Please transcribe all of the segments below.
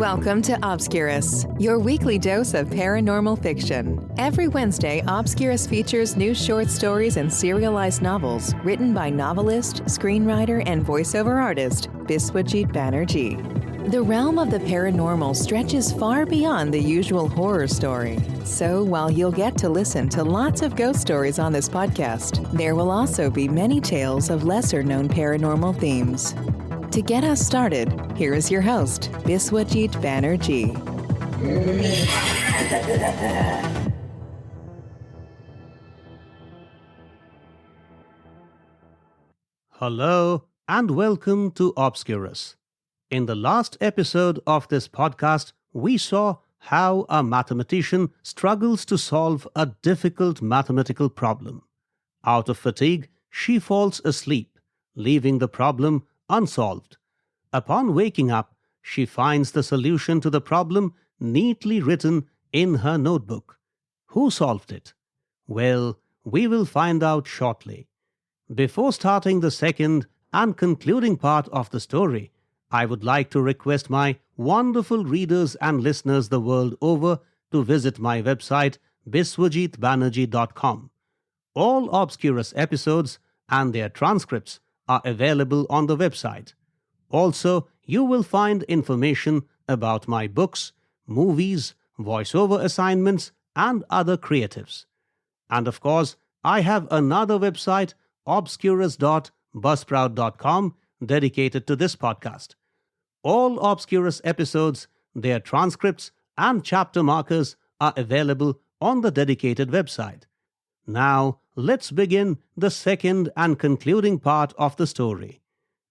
Welcome to Obscurus, your weekly dose of paranormal fiction. Every Wednesday, Obscurus features new short stories and serialized novels written by novelist, screenwriter, and voiceover artist Biswajit Banerjee. The realm of the paranormal stretches far beyond the usual horror story. So while you'll get to listen to lots of ghost stories on this podcast, there will also be many tales of lesser-known paranormal themes. To get us started, here is your host, Biswajit Banerjee. Hello and welcome to Obscurus. In the last episode of this podcast, we saw how a mathematician struggles to solve a difficult mathematical problem. Out of fatigue, she falls asleep, leaving the problem unsolved. Upon waking up, she finds the solution to the problem neatly written in her notebook. Who solved it? Well, we will find out shortly. Before starting the second and concluding part of the story, I would like to request my wonderful readers and listeners the world over to visit my website biswajitbanerjee.com. All Obscurus episodes and their transcripts are available on the website. Also, you will find information about my books, movies, voiceover assignments, and other creatives. And of course, I have another website, obscurus.buzzsprout.com, dedicated to this podcast. All Obscurus episodes, their transcripts, and chapter markers are available on the dedicated website. Now, let's begin the second and concluding part of the story.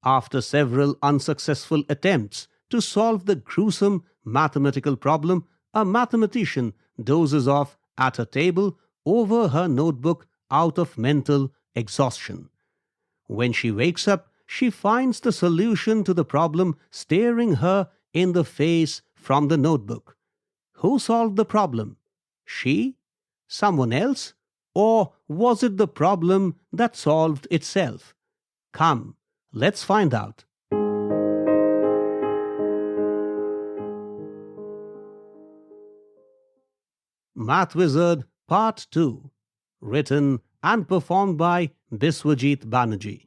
After several unsuccessful attempts to solve the gruesome mathematical problem, a mathematician dozes off at a table over her notebook out of mental exhaustion. When she wakes up, she finds the solution to the problem staring her in the face from the notebook. Who solved the problem? She? Someone else? Or was it the problem that solved itself? Come, let's find out. Math Wizard Part 2. Written and performed by Biswajit Banerjee.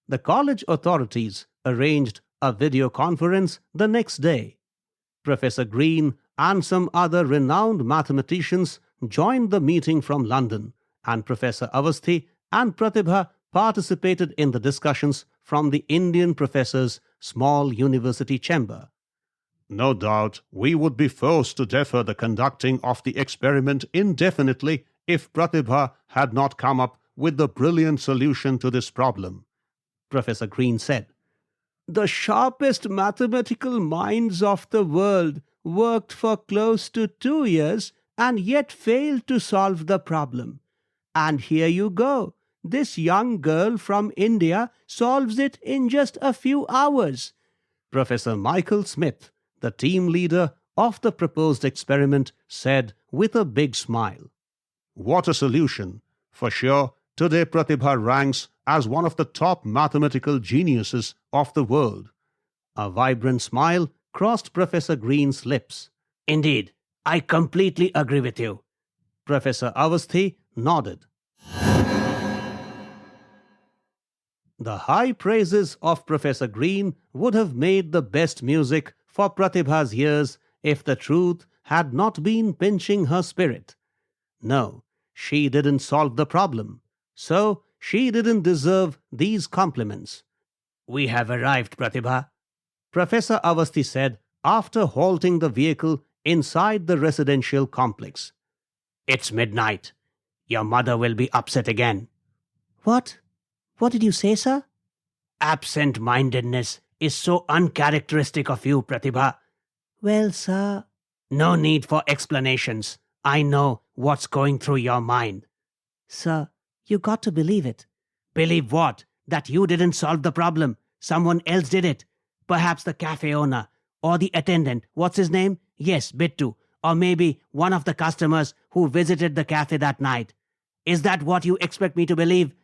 The college authorities arranged a video conference the next day. Professor Green and some other renowned mathematicians joined the meeting from London, and Professor Avasthi and Pratibha participated in the discussions from the Indian professor's small university chamber. No doubt we would be forced to defer the conducting of the experiment indefinitely if Pratibha had not come up with the brilliant solution to this problem, Professor Green said. The sharpest mathematical minds of the world worked for close to 2 years and yet failed to solve the problem. And here you go. This young girl from India solves it in just a few hours. Professor Michael Smith, the team leader of the proposed experiment, said with a big smile. What a solution! For sure, today Pratibha ranks as one of the top mathematical geniuses of the world. A vibrant smile crossed Professor Green's lips. Indeed, I completely agree with you. Professor Avasthi nodded. The high praises of Professor Green would have made the best music for Pratibha's ears if the truth had not been pinching her spirit. No, she didn't solve the problem, so she didn't deserve these compliments. We have arrived, Pratibha, Professor Avasthi said after halting the vehicle inside the residential complex. It's midnight. Your mother will be upset again. What? What did you say, sir? Absent-mindedness is so uncharacteristic of you, Pratibha. Well, sir... No need for explanations. I know what's going through your mind. Sir, you got to believe it. Believe what? That you didn't solve the problem. Someone else did it. Perhaps the cafe owner, or the attendant, what's his name? Yes, Bittu. Or maybe one of the customers who visited the cafe that night. Is that what you expect me to believe?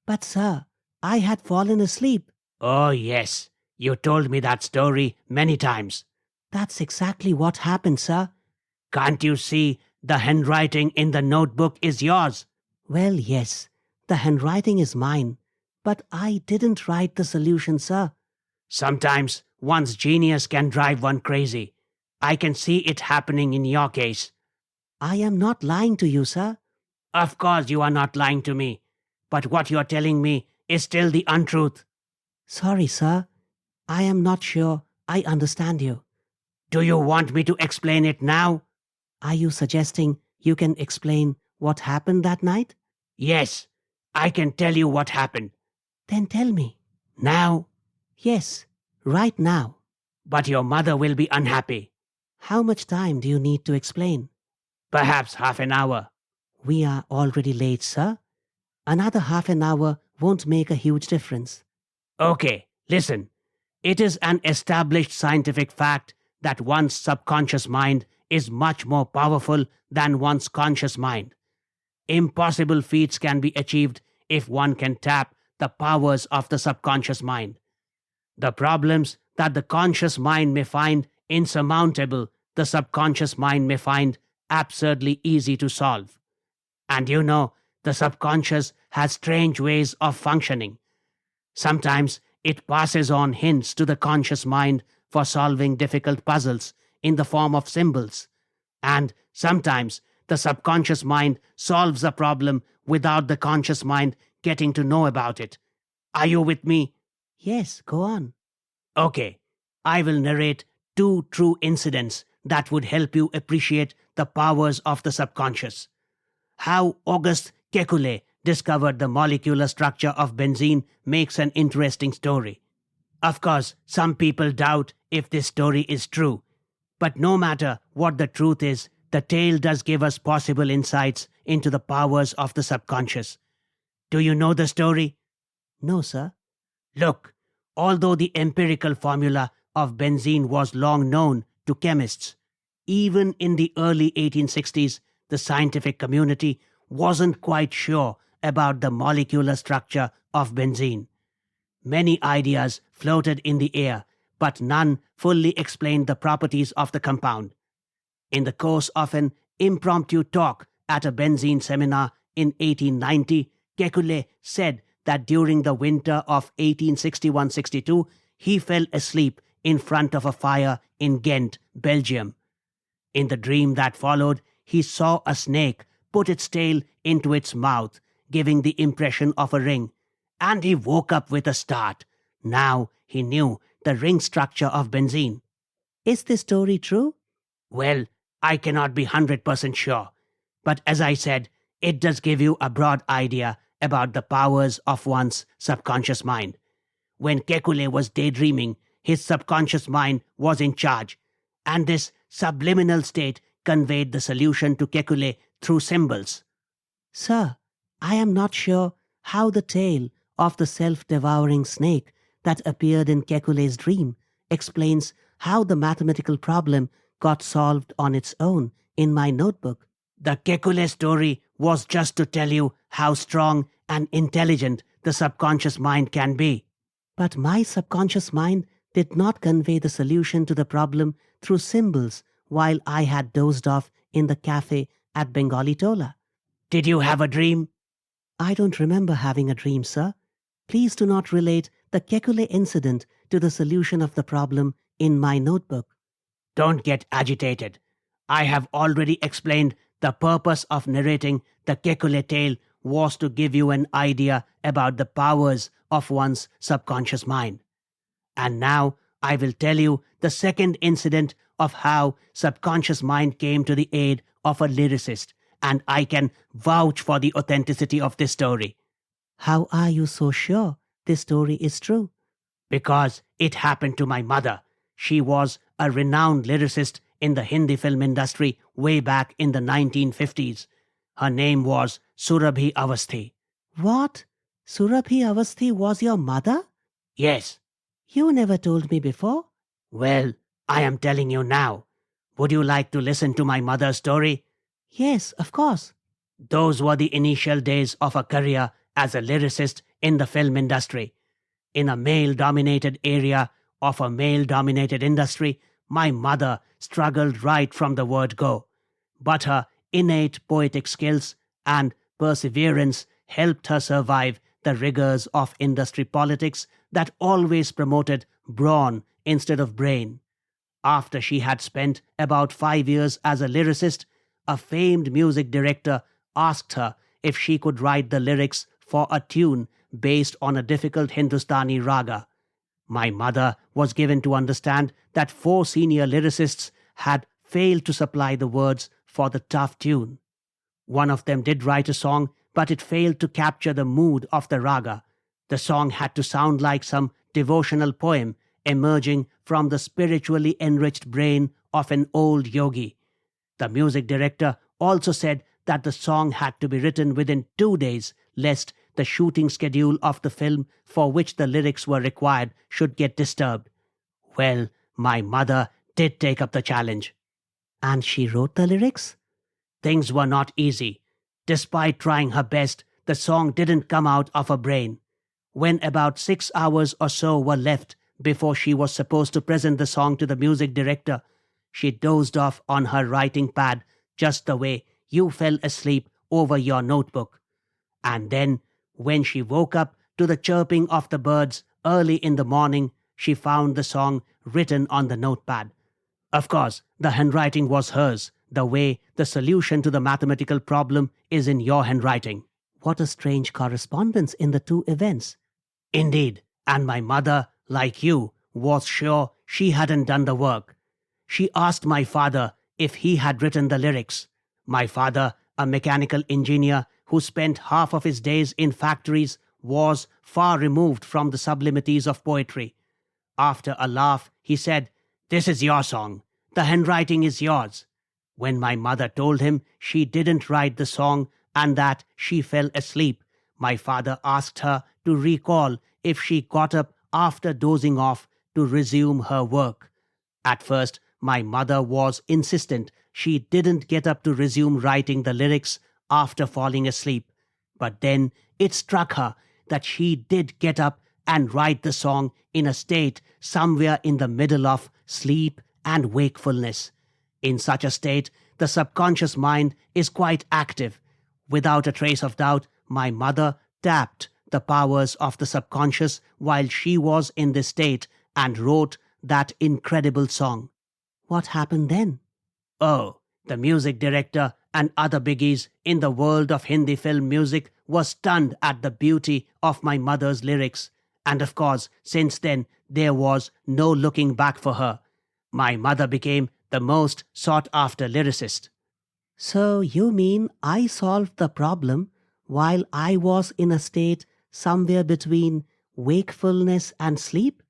But sir, I had fallen asleep. Oh, yes. You told me that story many times. That's exactly what happened, sir. Can't you see the handwriting in the notebook is yours? Well, yes, the handwriting is mine, but I didn't write the solution, sir. Sometimes one's genius can drive one crazy. I can see it happening in your case. I am not lying to you, sir. Of course you are not lying to me, but what you are telling me is still the untruth. Sorry, sir. I am not sure I understand you. Do you want me to explain it now? Are you suggesting you can explain what happened that night? Yes, I can tell you what happened. Then tell me. Now? Yes, right now. But your mother will be unhappy. How much time do you need to explain? Perhaps half an hour. We are already late, sir. Another half an hour won't make a huge difference. Okay, listen. It is an established scientific fact that one's subconscious mind is much more powerful than one's conscious mind. Impossible feats can be achieved if one can tap the powers of the subconscious mind. The problems that the conscious mind may find insurmountable, the subconscious mind may find absurdly easy to solve. And you know, the subconscious has strange ways of functioning. Sometimes it passes on hints to the conscious mind for solving difficult puzzles in the form of symbols. And sometimes the subconscious mind solves a problem without the conscious mind getting to know about it. Are you with me? Yes, go on. Okay, I will narrate 2 true incidents that would help you appreciate the powers of the subconscious. How Auguste Kekulé discovered the molecular structure of benzene makes an interesting story. Of course, some people doubt if this story is true, but no matter what the truth is, the tale does give us possible insights into the powers of the subconscious. Do you know the story? No, sir. Look, although the empirical formula of benzene was long known to chemists, even in the early 1860s, the scientific community wasn't quite sure about the molecular structure of benzene. Many ideas floated in the air, but none fully explained the properties of the compound. In the course of an impromptu talk at a benzene seminar in 1890, Kekulé said that during the winter of 1861-62, he fell asleep in front of a fire in Ghent, Belgium. In the dream that followed, he saw a snake put its tail into its mouth, giving the impression of a ring, and he woke up with a start. Now he knew the ring structure of benzene. Is this story true? Well, I cannot be 100% sure, but as I said, it does give you a broad idea about the powers of one's subconscious mind. When Kekulé was daydreaming, his subconscious mind was in charge, and this subliminal state conveyed the solution to Kekulé through symbols. Sir, I am not sure how the tale of the self-devouring snake that appeared in Kekulé's dream explains how the mathematical problem got solved on its own in my notebook. The Kekulé story was just to tell you how strong and intelligent the subconscious mind can be. But my subconscious mind did not convey the solution to the problem through symbols while I had dozed off in the cafe at Bengali Tola. Did you have a dream? I don't remember having a dream, sir. Please do not relate the Kekulé incident to the solution of the problem in my notebook. Don't get agitated. I have already explained the purpose of narrating the Kekulé tale was to give you an idea about the powers of one's subconscious mind. And now I will tell you the second incident of how subconscious mind came to the aid of a lyricist, and I can vouch for the authenticity of this story. How are you so sure this story is true? Because it happened to my mother. She was a renowned lyricist in the Hindi film industry way back in the 1950s. Her name was Surabhi Avasthi. What? Surabhi Avasthi was your mother? Yes. You never told me before. Well, I am telling you now. Would you like to listen to my mother's story? Yes, of course. Those were the initial days of her career as a lyricist in the film industry. In a male-dominated area of a male-dominated industry, my mother struggled right from the word go. But her innate poetic skills and perseverance helped her survive the rigors of industry politics that always promoted brawn instead of brain. After she had spent about 5 years as a lyricist, a famed music director asked her if she could write the lyrics for a tune based on a difficult Hindustani raga. My mother was given to understand that 4 senior lyricists had failed to supply the words for the tough tune. One of them did write a song, but it failed to capture the mood of the raga. The song had to sound like some devotional poem emerging from the spiritually enriched brain of an old yogi. The music director also said that the song had to be written within 2 days, lest the shooting schedule of the film for which the lyrics were required should get disturbed. Well, my mother did take up the challenge. And she wrote the lyrics? Things were not easy. Despite trying her best, the song didn't come out of her brain. When about 6 hours or so were left before she was supposed to present the song to the music director, she dozed off on her writing pad just the way you fell asleep over your notebook. And then, when she woke up to the chirping of the birds early in the morning, she found the song written on the notepad. Of course, the handwriting was hers, the way the solution to the mathematical problem is in your handwriting. What a strange correspondence in the 2 events. Indeed, and my mother, like you, was sure she hadn't done the work. She asked my father if he had written the lyrics. My father, a mechanical engineer who spent half of his days in factories, was far removed from the sublimities of poetry. After a laugh, he said, "This is your song. The handwriting is yours." When my mother told him she didn't write the song and that she fell asleep, my father asked her to recall if she got up after dozing off to resume her work. At first, my mother was insistent she didn't get up to resume writing the lyrics after falling asleep. But then it struck her that she did get up and write the song in a state somewhere in the middle of sleep and wakefulness. In such a state, the subconscious mind is quite active. Without a trace of doubt, my mother tapped the powers of the subconscious while she was in this state and wrote that incredible song. What happened then? Oh, the music director and other biggies in the world of Hindi film music were stunned at the beauty of my mother's lyrics. And of course, since then, there was no looking back for her. My mother became the most sought-after lyricist. So you mean I solved the problem while I was in a state somewhere between wakefulness and sleep?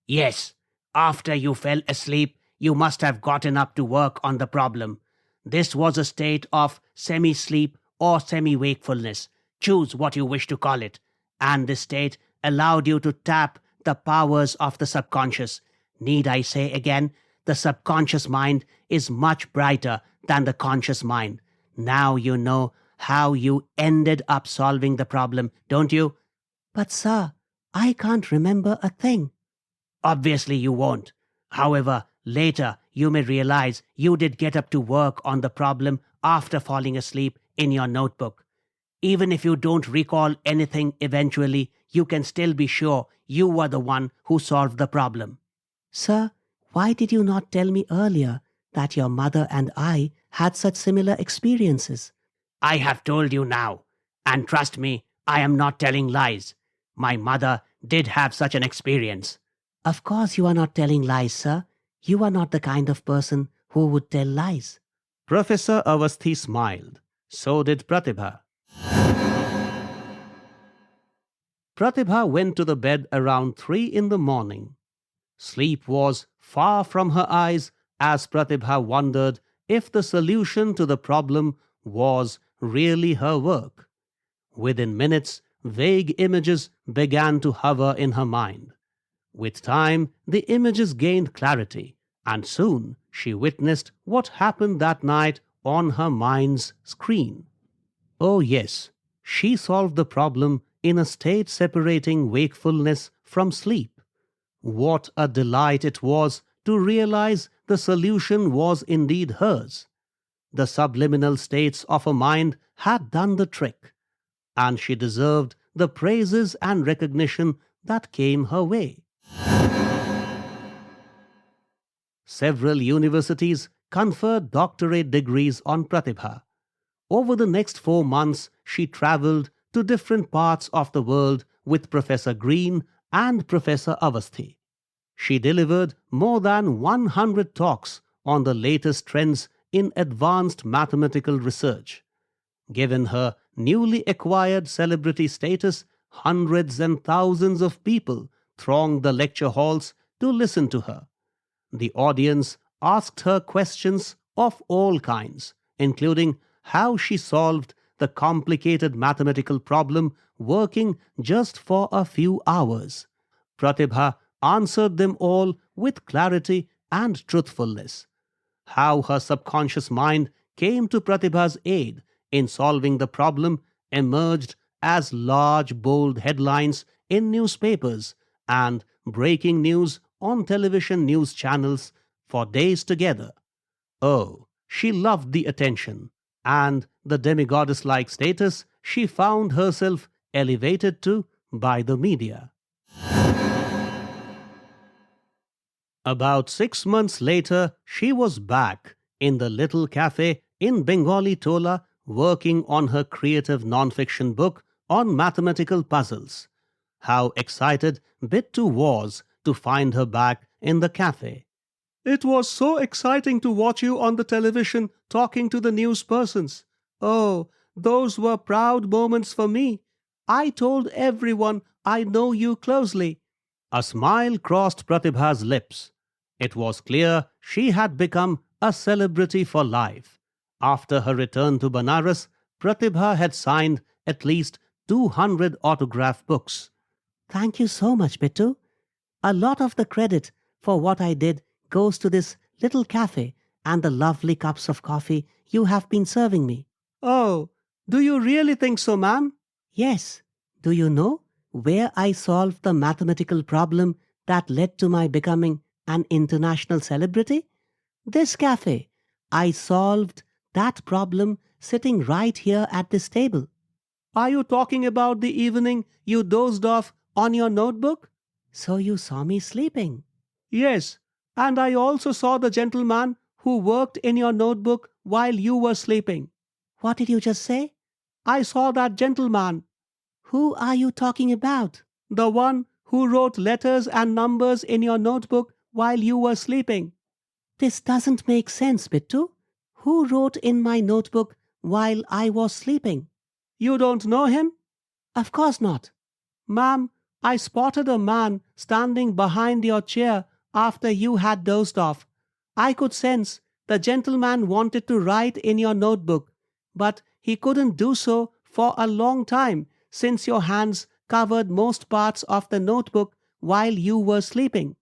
Yes, after you fell asleep, you must have gotten up to work on the problem. This was a state of semi-sleep or semi-wakefulness. Choose what you wish to call it. And this state allowed you to tap the powers of the subconscious. Need I say again, the subconscious mind is much brighter than the conscious mind. Now you know how you ended up solving the problem, don't you? But sir, I can't remember a thing. Obviously you won't. However, later you may realize you did get up to work on the problem after falling asleep in your notebook. Even if you don't recall anything eventually, you can still be sure you were the one who solved the problem. Sir, why did you not tell me earlier that your mother and I had such similar experiences? I have told you now, and trust me, I am not telling lies. My mother did have such an experience. Of course you are not telling lies, sir. You are not the kind of person who would tell lies. Professor Avasthi smiled. So did Pratibha. Pratibha went to the bed around 3 in the morning. Sleep was far from her eyes as Pratibha wondered if the solution to the problem was really her work. Within minutes, vague images began to hover in her mind. With time, the images gained clarity, and soon she witnessed what happened that night on her mind's screen. Oh yes, she solved the problem in a state separating wakefulness from sleep. What a delight it was to realize the solution was indeed hers. The subliminal states of her mind had done the trick, and she deserved the praises and recognition that came her way. Several universities conferred doctorate degrees on Pratibha. Over the next 4 months, she traveled to different parts of the world with Professor Green and Professor Avasthi. She delivered more than 100 talks on the latest trends in advanced mathematical research. Given her newly acquired celebrity status, hundreds and thousands of people thronged the lecture halls to listen to her. The audience asked her questions of all kinds, including how she solved the complicated mathematical problem working just for a few hours. Pratibha answered them all with clarity and truthfulness. How her subconscious mind came to Pratibha's aid in solving the problem emerged as large, bold headlines in newspapers and breaking news on television news channels for days together. Oh, she loved the attention and the demigoddess-like status she found herself elevated to by the media. About 6 months later, she was back in the little cafe in Bengali Tola working on her creative non-fiction book on mathematical puzzles. How excited Bittu was to find her back in the cafe. "It was so exciting to watch you on the television talking to the news persons. Oh, those were proud moments for me. I told everyone I know you closely." A smile crossed Pratibha's lips. It was clear she had become a celebrity for life. After her return to Banaras, Pratibha had signed at least 200 autograph books. Thank you so much, Bittu. A lot of the credit for what I did goes to this little cafe and the lovely cups of coffee you have been serving me. Oh, do you really think so, ma'am? Yes. Do you know where I solved the mathematical problem that led to my becoming an international celebrity? This cafe. I solved that problem sitting right here at this table. Are you talking about the evening you dozed off on your notebook? So you saw me sleeping? Yes, and I also saw the gentleman who worked in your notebook while you were sleeping. What did you just say? I saw that gentleman. Who are you talking about? The one who wrote letters and numbers in your notebook while you were sleeping. This doesn't make sense, Bittu. Who wrote in my notebook while I was sleeping? You don't know him? Of course not. Ma'am, I spotted a man standing behind your chair after you had dozed off. I could sense the gentleman wanted to write in your notebook, but he couldn't do so for a long time since your hands covered most parts of the notebook while you were sleeping.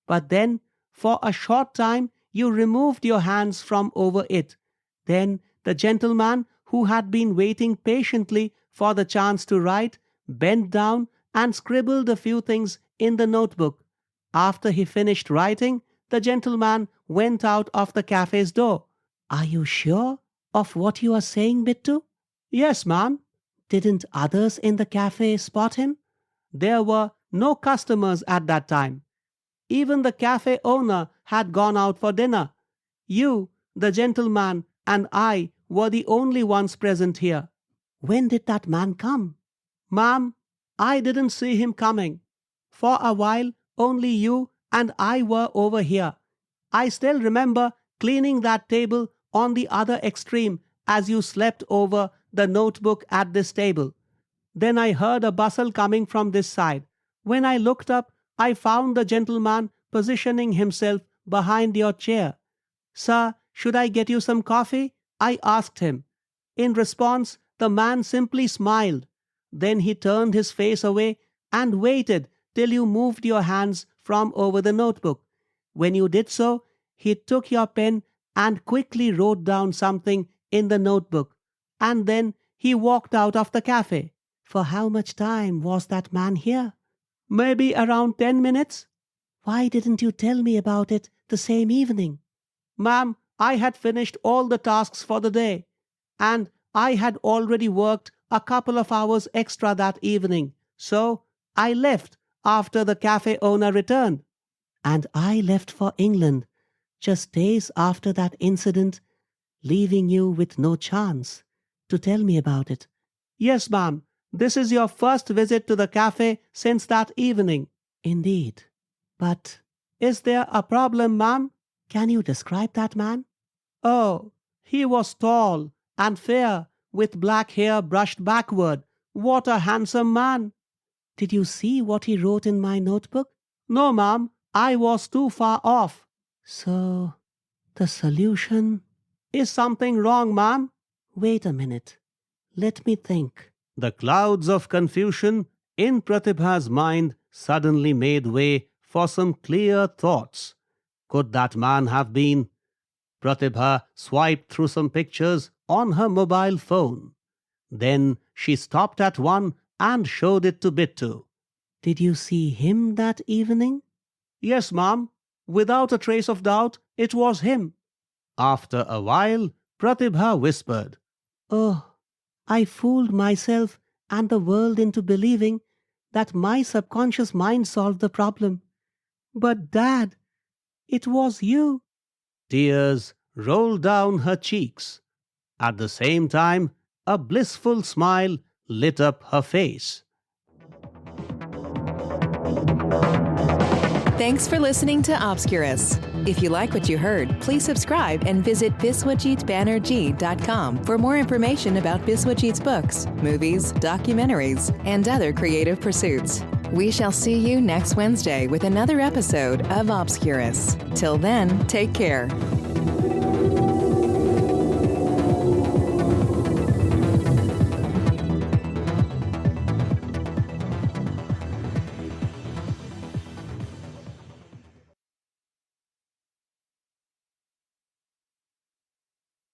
But then, for a short time, you removed your hands from over it. Then the gentleman who had been waiting patiently for the chance to write bent down and scribbled a few things in the notebook. After he finished writing, the gentleman went out of the cafe's door. Are you sure of what you are saying, Bittu? Yes, ma'am. Didn't others in the cafe spot him? There were no customers at that time. Even the cafe owner had gone out for dinner. You, the gentleman, and I were the only ones present here. When did that man come? Ma'am, I didn't see him coming. For a while, only you and I were over here. I still remember cleaning that table on the other extreme as you slept over the notebook at this table. Then I heard a bustle coming from this side. When I looked up, I found the gentleman positioning himself behind your chair. "Sir, should I get you some coffee?" I asked him. In response, the man simply smiled. Then he turned his face away and waited till you moved your hands from over the notebook. When you did so, he took your pen and quickly wrote down something in the notebook. And then he walked out of the cafe. For how much time was that man here? Maybe around 10 minutes. Why didn't you tell me about it the same evening? Ma'am, I had finished all the tasks for the day, and I had already worked a couple of hours extra that evening, so I left after the cafe owner returned. And I left for England just days after that incident, leaving you with no chance to tell me about it. Yes, ma'am. This is your first visit to the cafe since that evening. Indeed. But Is there a problem, ma'am? can you describe that man? Oh, he was tall and fair, with black hair brushed backward. What a handsome man! Did you see what he wrote in my notebook? No, ma'am, I was too far off. So, the solution... Is something wrong, ma'am? Wait a minute. Let me think. The clouds of confusion in Pratibha's mind suddenly made way for some clear thoughts. Could that man have been? Pratibha swiped through some pictures on her mobile phone. Then she stopped at one and showed it to Bittu. Did you see him that evening? Yes, ma'am. Without a trace of doubt, it was him. After a while, Pratibha whispered, Oh, I fooled myself and the world into believing that my subconscious mind solved the problem. But Dad, it was you. Tears rolled down her cheeks. At the same time, a blissful smile lit up her face. Thanks for listening to Obscurus. If you like what you heard, please subscribe and visit biswajitbanerjee.com for more information about Biswajit's books, movies, documentaries, and other creative pursuits. We shall see you next Wednesday with another episode of Obscurus. Till then, take care.